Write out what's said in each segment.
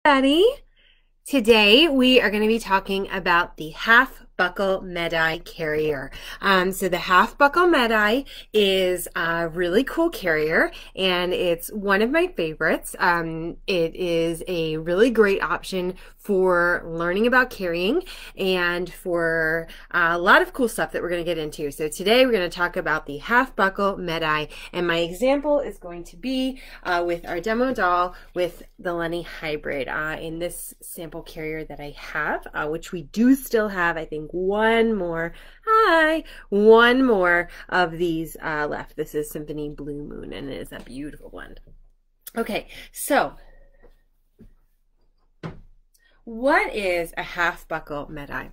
Everybody. Today we are going to be talking about the Half Buckle Meh Dai carrier. So the Half Buckle Meh Dai is a really cool carrier, and it's one of my favorites. It is a really great option for learning about carrying and for a lot of cool stuff that we're going to get into. So today we're going to talk about the Half Buckle Meh Dai, and my example is going to be with our demo doll with the Lenny Hybrid in this sample carrier that I have, which we do still have, I think, one more of these left. This is Symphony Blue Moon, and it is a beautiful one. Okay, so what is a half buckle Meh Dai?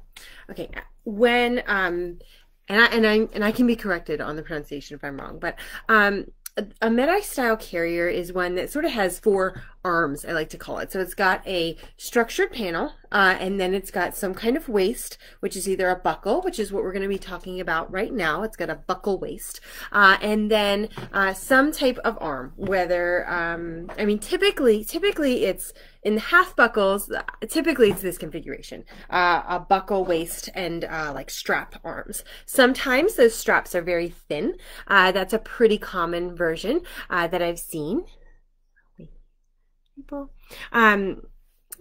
Okay, when and I can be corrected on the pronunciation if I'm wrong, but a Meh Dai style carrier is one that sort of has four arms, I like to call it. So it's got a structured panel, and then it's got some kind of waist, which is either a buckle, which is what we're going to be talking about right now. It's got a buckle waist, and then some type of arm, whether, I mean, typically it's in the half buckles, typically it's this configuration, a buckle waist and like strap arms. Sometimes those straps are very thin. That's a pretty common version that I've seen.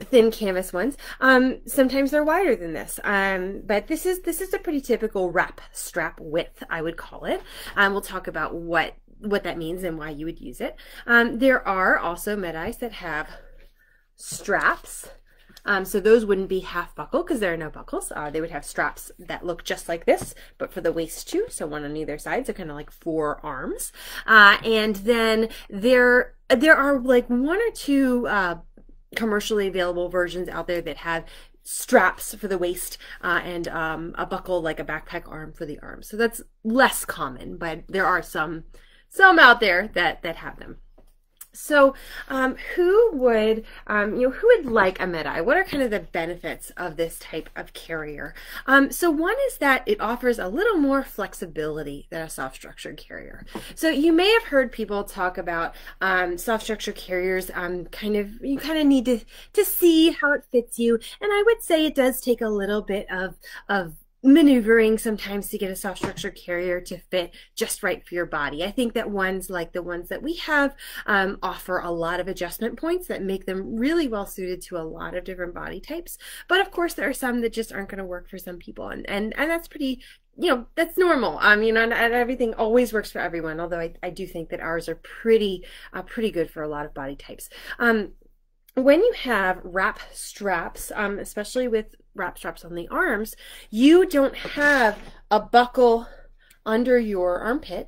Thin canvas ones. Sometimes they're wider than this, but this is a pretty typical wrap strap width, I would call it. We'll talk about what that means and why you would use it. There are also Meh Dais that have straps. So those wouldn't be half buckle because there are no buckles. They would have straps that look just like this, but for the waist too. So one on either side, so kind of like four arms. And then there are like one or two commercially available versions out there that have straps for the waist and a buckle, like a backpack arm for the arms. So that's less common, but there are some out there that have them. So who would like a Meh Dai? What are kind of the benefits of this type of carrier? So one is that it offers a little more flexibility than a soft structured carrier. So you may have heard people talk about soft structured carriers. You kind of need to see how it fits you, and I would say it does take a little bit of maneuvering sometimes to get a soft structured carrier to fit just right for your body. I think that ones like the ones that we have offer a lot of adjustment points that make them really well suited to a lot of different body types. But of course, there are some that just aren't going to work for some people, and that's pretty, that's normal. Not everything always works for everyone, although I do think that ours are pretty good for a lot of body types. When you have wrap straps, especially with wrap straps on the arms, you don't have a buckle under your armpit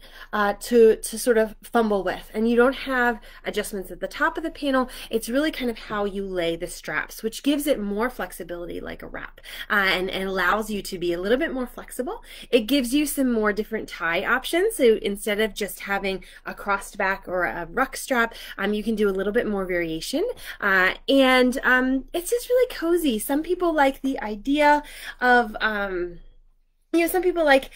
to sort of fumble with, and you don't have adjustments at the top of the panel. It's really kind of how you lay the straps, which gives it more flexibility like a wrap, and allows you to be a little bit more flexible. It gives you some more different tie options. So instead of just having a crossed back or a ruck strap, you can do a little bit more variation, and it's just really cozy. Some people like the idea of some people like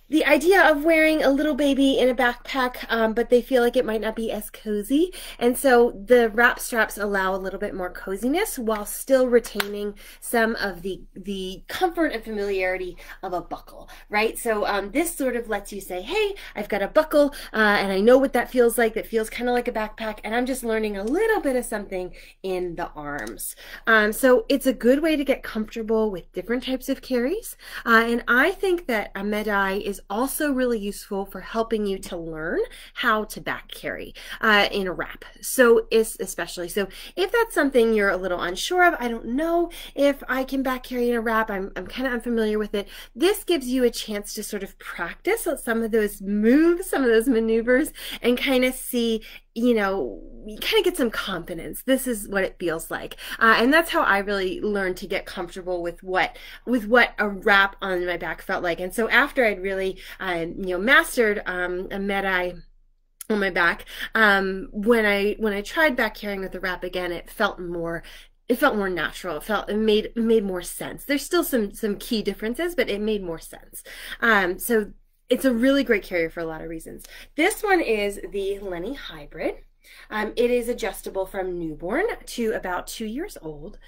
the idea of wearing a little baby in a backpack, but they feel like it might not be as cozy. And so the wrap straps allow a little bit more coziness while still retaining some of the comfort and familiarity of a buckle, right? So this sort of lets you say, hey, I've got a buckle, and I know what that feels like. That feels kind of like a backpack, and I'm just learning a little bit of something in the arms. So it's a good way to get comfortable with different types of carries. And I think that a Meh Dai is also really useful for helping you to learn how to back carry in a wrap. So especially, so if that's something you're a little unsure of, I don't know if I can back carry in a wrap, I'm kind of unfamiliar with it, this gives you a chance to sort of practice some of those moves, some of those maneuvers, and kind of see, you kind of get some confidence. This is what it feels like. And that's how I really learned to get comfortable with what a wrap on my back felt like. And so after I'd really, mastered a Meh Dai on my back, when I tried back carrying with the wrap again, it felt more natural. It made more sense. There's still some key differences, but it made more sense. So it's a really great carrier for a lot of reasons. This one is the Lenny Hybrid. It is adjustable from newborn to about 2 years old,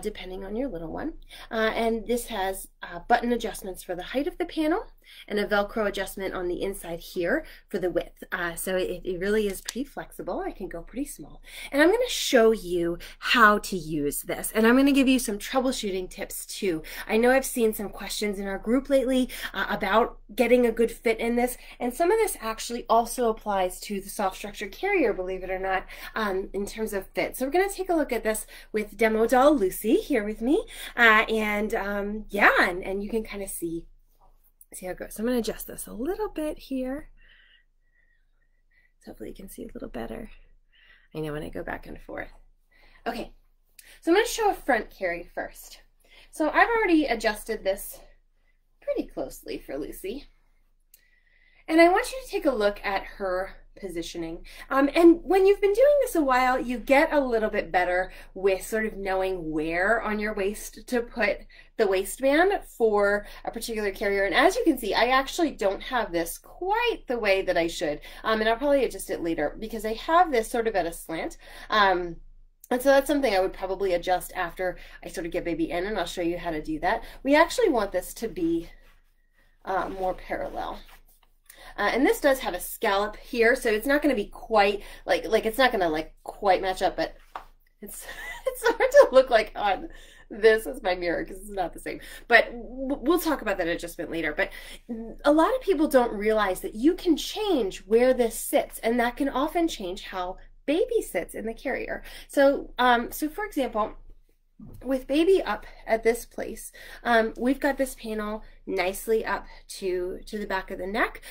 depending on your little one. And this has button adjustments for the height of the panel and a Velcro adjustment on the inside here for the width. So it really is pretty flexible. I can go pretty small. And I'm going to show you how to use this. And I'm going to give you some troubleshooting tips too. I know I've seen some questions in our group lately about getting a good fit in this. And some of this actually also applies to the soft structure carrier, believe it or not, in terms of fit. So we're going to take a look at this with demo doll Lucy here with me. Yeah, and you can kind of see how it goes. So I'm going to adjust this a little bit here. So hopefully you can see a little better. I know when I go back and forth. Okay, so I'm going to show a front carry first. So I've already adjusted this pretty closely for Lucy. And I want you to take a look at her positioning. And when you've been doing this a while, you get a little bit better with sort of knowing where on your waist to put the waistband for a particular carrier. And as you can see, I actually don't have this quite the way that I should. And I'll probably adjust it later because I have this sort of at a slant. And so that's something I would probably adjust after I sort of get baby in, and I'll show you how to do that. We actually want this to be more parallel. And this does have a scallop here, so it's not going to be quite like it's not going to like quite match up, but it's hard to look like on this as my mirror because it's not the same. But we'll talk about that adjustment later. But a lot of people don't realize that you can change where this sits, and that can often change how baby sits in the carrier. So so for example, with baby up at this place, we've got this panel nicely up to the back of the neck.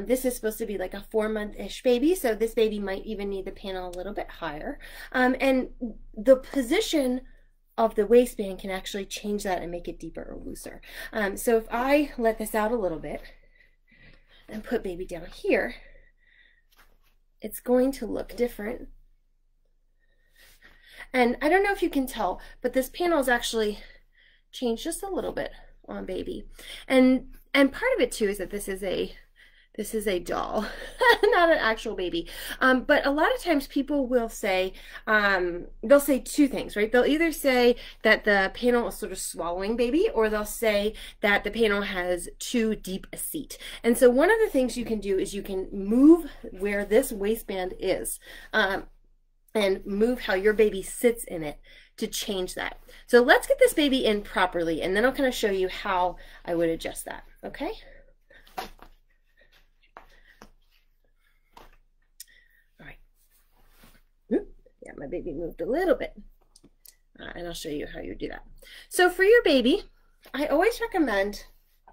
This is supposed to be like a 4-month-ish baby, so this baby might even need the panel a little bit higher. And the position of the waistband can actually change that and make it deeper or looser. So if I let this out a little bit and put baby down here, it's going to look different. And I don't know if you can tell, but this panel is actually changed just a little bit on baby. And part of it too is that this is a doll, not an actual baby. But a lot of times people will say, they'll say two things, right? They'll either say that the panel is sort of swallowing baby, or they'll say that the panel has too deep a seat. And so one of the things you can do is you can move where this waistband is, and move how your baby sits in it to change that. So let's get this baby in properly, and then I'll kind of show you how I would adjust that, okay? All right. Yeah, my baby moved a little bit. And I'll show you how you do that. So for your baby, I always recommend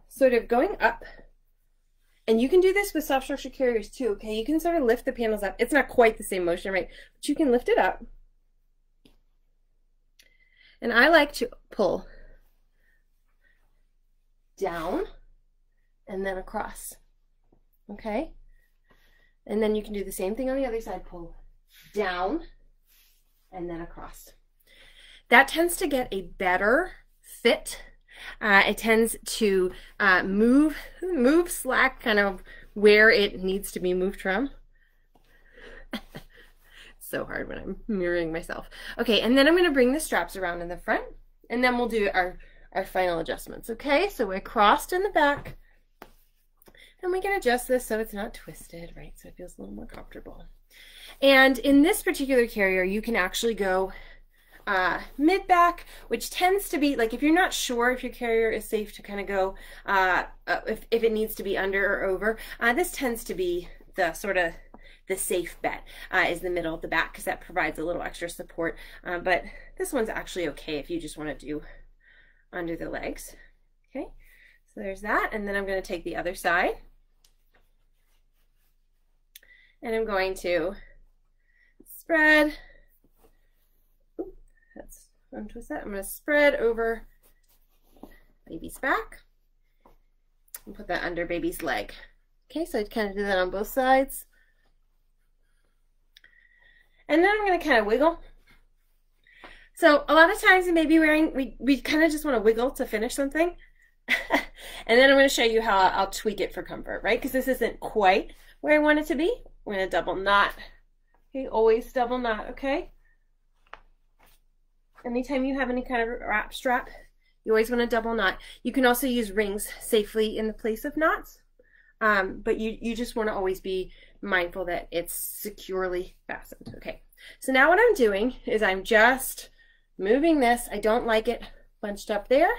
sort of going up. And you can do this with soft structure carriers too, okay? You can sort of lift the panels up. It's not quite the same motion, right? But you can lift it up. And I like to pull down and then across, okay? And then you can do the same thing on the other side. Pull down and then across. That tends to get a better fit. It tends to move slack kind of where it needs to be moved from. So hard when I'm mirroring myself. Okay, and then I'm going to bring the straps around in the front, and then we'll do our final adjustments. Okay, so we're crossed in the back, and we can adjust this so it's not twisted, right? So it feels a little more comfortable. And in this particular carrier, you can actually go mid-back, which tends to be like, if you're not sure if your carrier is safe to kind of go if it needs to be under or over, this tends to be the sort of the safe bet, is the middle of the back, because that provides a little extra support. But this one's actually okay if you just want to do under the legs. Okay, so there's that. And then I'm going to take the other side, and I'm going to spread. Let's untwist that. I'm going to spread over baby's back and put that under baby's leg. Okay, so I kind of do that on both sides. And then I'm going to kind of wiggle. So a lot of times in baby wearing, we kind of just want to wiggle to finish something. And then I'm going to show you how I'll tweak it for comfort, right? Because this isn't quite where I want it to be. We're going to double knot Okay, always double knot, okay? Anytime you have any kind of wrap strap, you always want to double knot. You can also use rings safely in the place of knots, but you just want to always be mindful that it's securely fastened. Okay, so now what I'm doing is I'm just moving this. I don't like it bunched up there.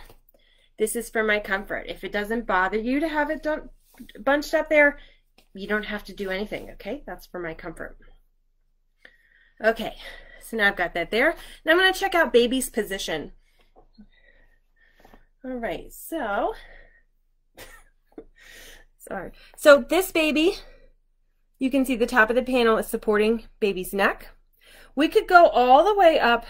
This is for my comfort. If it doesn't bother you to have it bunched up there, you don't have to do anything, okay? That's for my comfort. Okay, so now I've got that there. Now I'm going to check out baby's position. All right, so, sorry. So this baby, you can see the top of the panel is supporting baby's neck. We could go all the way up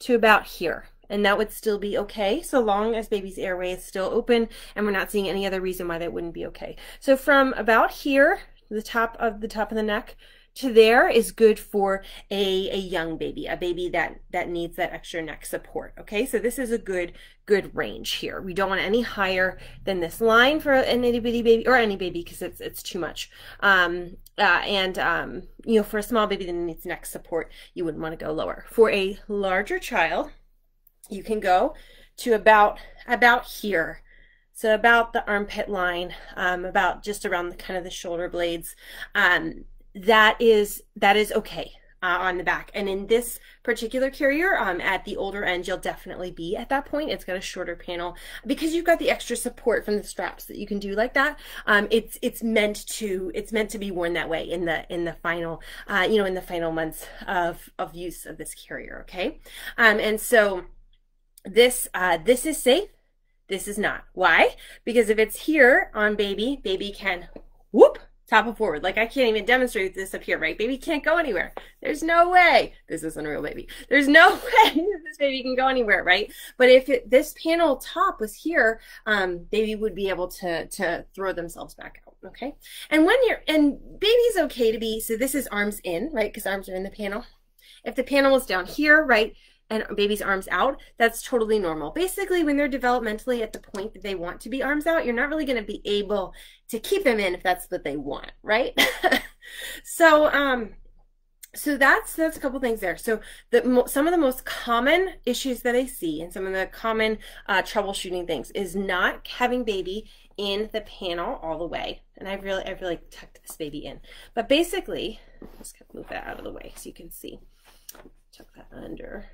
to about here, and that would still be okay, so long as baby's airway is still open and we're not seeing any other reason why that wouldn't be okay. So from about here, the top of the neck, to there is good for a young baby, a baby that needs that extra neck support. Okay, so this is a good range here. We don't want any higher than this line for an itty bitty baby, or any baby, because it's too much. You know, for a small baby that needs neck support, you wouldn't want to go lower. For a larger child, you can go to about here. So about the armpit line, about just around the kind of the shoulder blades. That is okay on the back. And in this particular carrier, at the older end, you'll definitely be at that point. It's got a shorter panel because you've got the extra support from the straps that you can do like that. It's meant to be worn that way in the final you know, in the final months of use of this carrier. Okay, and so this is safe. This is not. Why? Because if it's here on baby can whoop, topple forward. Like I can't even demonstrate this up here, right? Baby can't go anywhere. There's no way. This isn't a real baby. There's no way this baby can go anywhere, right? But if this panel top was here, baby would be able to throw themselves back out, okay? And baby's okay to be, so this is arms in, right? Because arms are in the panel. If the panel was down here, right, and baby's arms out, that's totally normal. Basically, when they're developmentally at the point that they want to be arms out, you're not really going to be able to keep them in if that's what they want, right? So, so that's a couple things there. So some of the most common issues that I see and some of the common troubleshooting things is not having baby in the panel all the way. And I've really tucked this baby in. But basically, I'm just gonna move that out of the way so you can see. Tuck that under.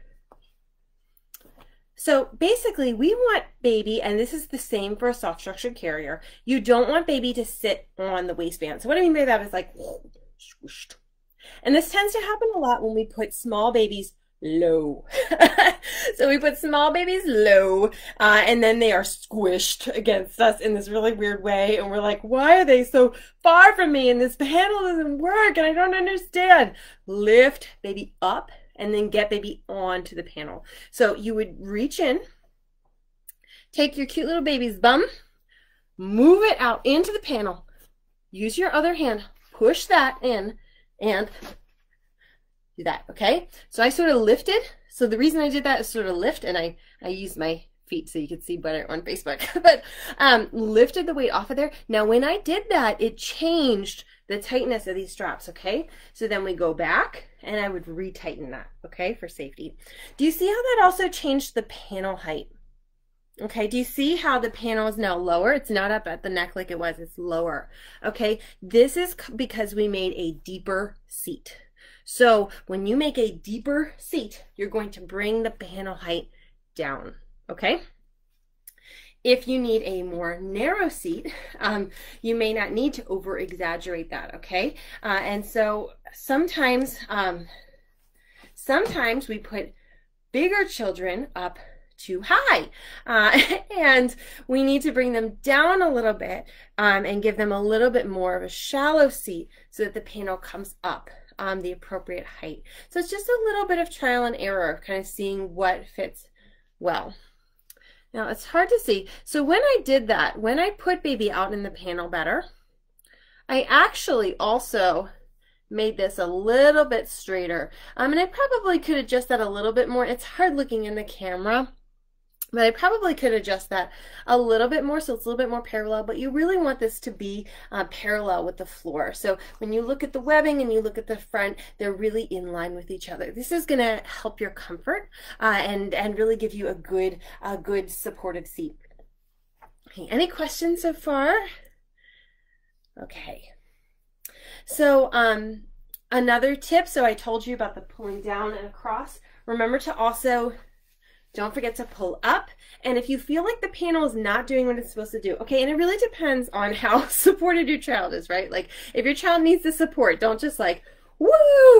So basically, we want baby, and this is the same for a soft structured carrier, you don't want baby to sit on the waistband. So what I mean by that is like squished. And this tends to happen a lot when we put small babies low. So we put small babies low, and then they are squished against us in this really weird way. And we're like, why are they so far from me? And this panel doesn't work, and I don't understand. Lift baby up, and then get baby onto the panel. So you would reach in, take your cute little baby's bum, move it out into the panel, use your other hand, push that in, and do that, okay? So I sort of lifted. So the reason I did that is sort of lift, and I used my feet so you could see better on Facebook, but lifted the weight off of there. Now when I did that, it changed the tightness of these straps, okay? So then we go back, and I would retighten that, okay, for safety. Do you see how that also changed the panel height? Okay, do you see how the panel is now lower? It's not up at the neck like it was, it's lower. Okay, this is because we made a deeper seat. So when you make a deeper seat, you're going to bring the panel height down, okay? If you need a more narrow seat, you may not need to over exaggerate that, okay? And so sometimes we put bigger children up too high, and we need to bring them down a little bit and give them a little bit more of a shallow seat so that the panel comes up the appropriate height. So it's just a little bit of trial and error, kind of seeing what fits well. Now it's hard to see. So when I did that, when I put baby out in the panel better, I actually also made this a little bit straighter. And I probably could adjust that a little bit more. It's hard looking in the camera. But I probably could adjust that a little bit more so it's a little bit more parallel, but you really want this to be parallel with the floor. So when you look at the webbing and you look at the front, they're really in line with each other. This is going to help your comfort and really give you a good supportive seat. Okay, any questions so far? Okay. So another tip, so I told you about the pulling down and across. Remember to also don't forget to pull up. And if you feel like the panel is not doing what it's supposed to do, okay, and it really depends on how supported your child is, right? Like if your child needs the support, don't just like, woo,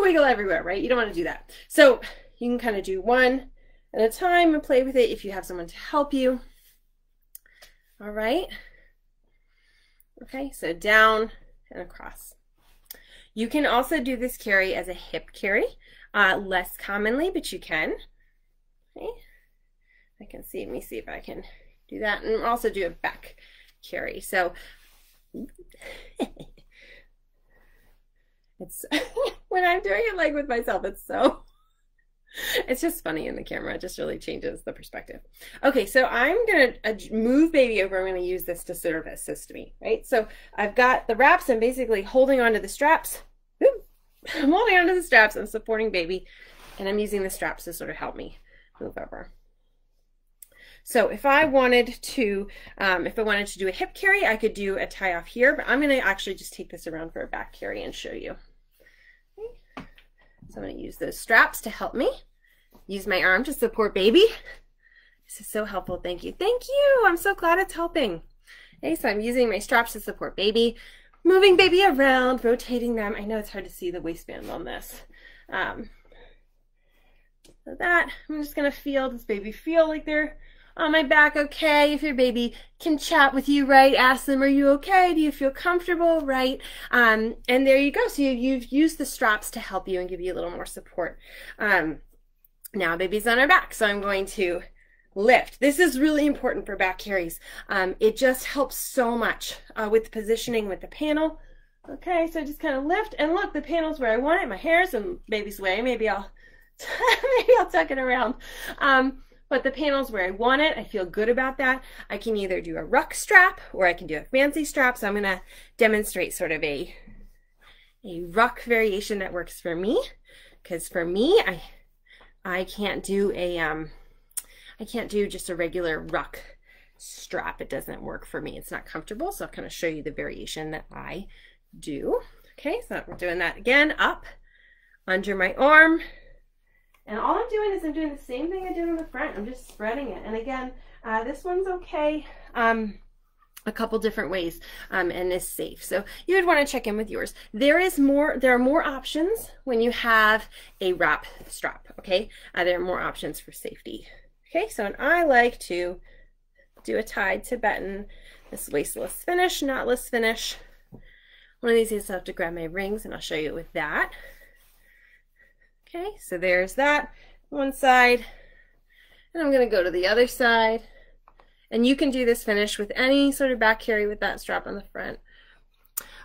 wiggle everywhere, right? You don't want to do that. So you can kind of do one at a time and play with it if you have someone to help you. All right. Okay, so down and across. You can also do this carry as a hip carry, less commonly, but you can. Okay. Let me see if I can do that, and also do a back carry. So it's when I'm doing it like with myself, it's just funny in the camera. It just really changes the perspective. Okay, so I'm gonna move baby over. I'm gonna use this to sort of assist me, right? So I've got the wraps. I'm basically holding onto the straps. I'm holding onto the straps. I'm supporting baby, and I'm using the straps to sort of help me move over. So if I wanted to do a hip carry, I could do a tie off here, but I'm going to actually just take this around for a back carry and show you. Okay. So I'm going to use those straps to help me. Use my arm to support baby. This is so helpful. Thank you. Thank you. I'm so glad it's helping. Okay, so I'm using my straps to support baby, moving baby around, rotating them. I know it's hard to see the waistband on this. So that, I'm just going to feel, does baby feel like they're on my back okay? If your baby can chat with you, right? Ask them, are you okay? Do you feel comfortable, right? And there you go. So you've used the straps to help you and give you a little more support. Now baby's on our back, so I'm going to lift. This is really important for back carries. It just helps so much with positioning with the panel. Okay, so just kind of lift, and look, the panel's where I want it. My hair's in baby's way. Maybe I'll tuck it around. But the panel's where I want it. I feel good about that. I can either do a ruck strap or I can do a fancy strap. So I'm going to demonstrate sort of a ruck variation that works for me. Because for me, I can't do just a regular ruck strap. It doesn't work for me. It's not comfortable. So I'll kind of show you the variation that I do. Okay, so we're doing that again, up under my arm. And all I'm doing is I'm doing the same thing I did on the front. I'm just spreading it. And again, this one's okay a couple different ways and is safe. So you would want to check in with yours. There are more options when you have a wrap strap, okay? There are more options for safety. Okay, so and I like to do a tied Tibetan, this waistless finish, knotless finish. One of these days I'll have to grab my rings and I'll show you with that. Okay, so there's that one side, and I'm going to go to the other side, and you can do this finish with any sort of back carry with that strap on the front.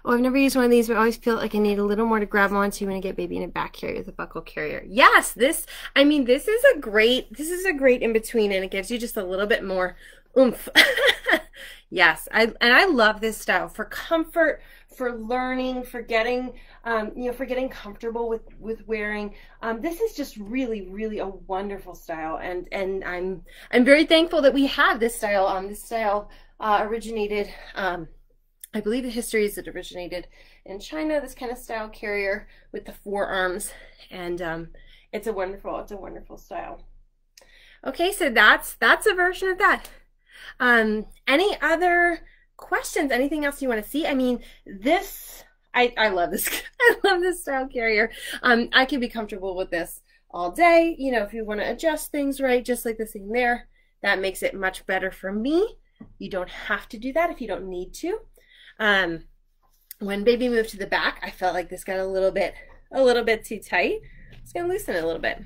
Oh, I've never used one of these, but I always feel like I need a little more to grab onto when I get baby in a back carry with a buckle carrier. Yes, this is a great in between, and it gives you just a little bit more oomph. Yes, I love this style for comfort, for learning, for getting for getting comfortable with wearing. This is just really a wonderful style, and I'm very thankful that we have this style. This style originated, I believe the history is it originated in China. This kind of style carrier with the forearms, and it's a wonderful style. Okay, so that's a version of that. Any other questions? Anything else you want to see? I mean, this, I love this. I love this style carrier. I can be comfortable with this all day. You know, if you want to adjust things right, just like this thing there, that makes it much better for me. You don't have to do that if you don't need to. When baby moved to the back, I felt like this got a little bit too tight. It's gonna loosen it a little bit.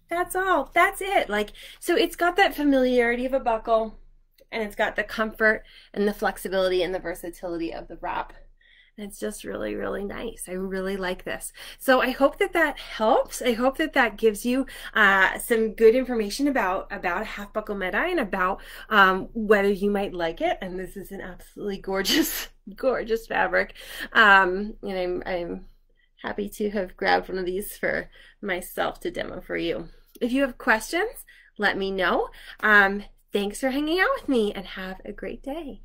That's all. That's it. Like, so it's got that familiarity of a buckle, and it's got the comfort and the flexibility and the versatility of the wrap. And it's just really, really nice. I really like this. So I hope that that helps. I hope that that gives you some good information about Half Buckle Meh Dai and about whether you might like it. And this is an absolutely gorgeous, gorgeous fabric. And I'm happy to have grabbed one of these for myself to demo for you. If you have questions, let me know. Thanks for hanging out with me and have a great day.